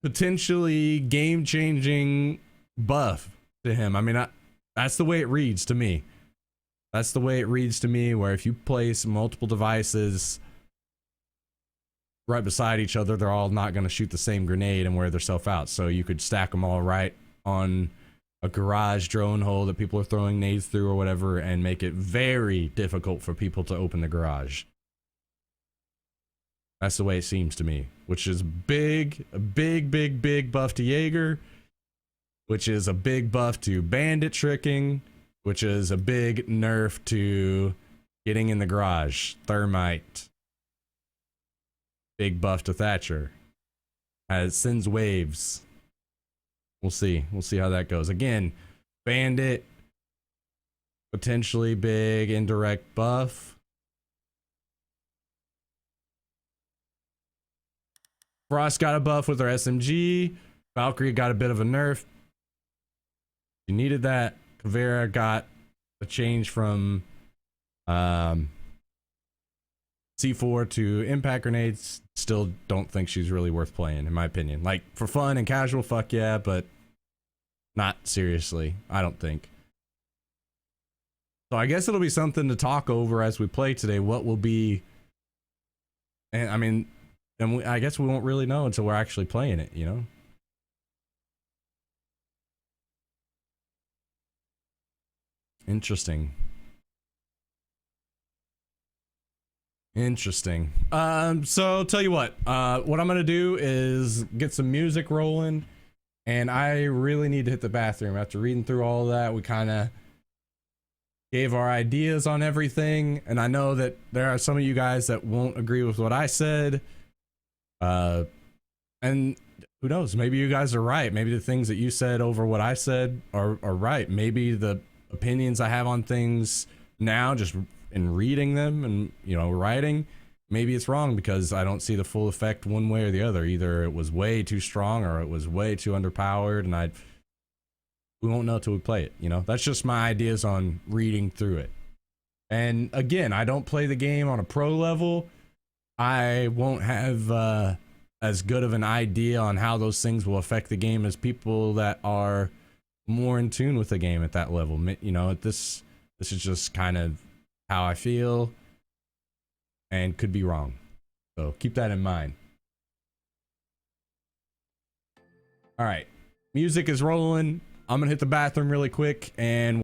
Speaker 1: potentially game-changing buff to him. I mean, that's the way it reads to me. That's the way it reads to me, where if you place multiple devices right beside each other, they're all not going to shoot the same grenade and wear themselves out. So you could stack them all right on a garage drone hole that people are throwing nades through or whatever, and make it very difficult for people to open the garage. That's the way it seems to me, which is a big buff to Jaeger, which is a big buff to bandit tricking, which is a big nerf to getting in the garage. Thermite. big buff to Thatcher. Sends waves. We'll see. We'll see how that goes. Again, Bandit, potentially big indirect buff. Frost got a buff with her SMG. Valkyrie got a bit of a nerf. She needed that. Kavera got a change from C4 to impact grenades. Still don't think she's really worth playing, in my opinion. Like, for fun and casual, fuck yeah, but not seriously, I don't think. So I guess it'll be something to talk over as we play today. What will be... And I mean... And I guess we won't really know until we're actually playing it, you know? Interesting. Interesting. So tell you what I'm gonna do is get some music rolling, and I really need to hit the bathroom. After reading through all that, we kind of gave our ideas on everything, and I know that there are some of you guys that won't agree with what I said. And who knows, maybe you guys are right. Maybe the things that you said over what I said are right. Maybe the opinions I have on things now, just in reading them and, you know, writing, maybe it's wrong because I don't see the full effect one way or the other. Either it was way too strong or it was way too underpowered, and we won't know till we play it, you know? That's just my ideas on reading through it. And again, I don't play the game on a pro level. I won't have as good of an idea on how those things will affect the game as people that are more in tune with the game at that level. You know, this is just kind of how I feel and could be wrong. So keep that in mind. All right, music is rolling. I'm gonna hit the bathroom really quick and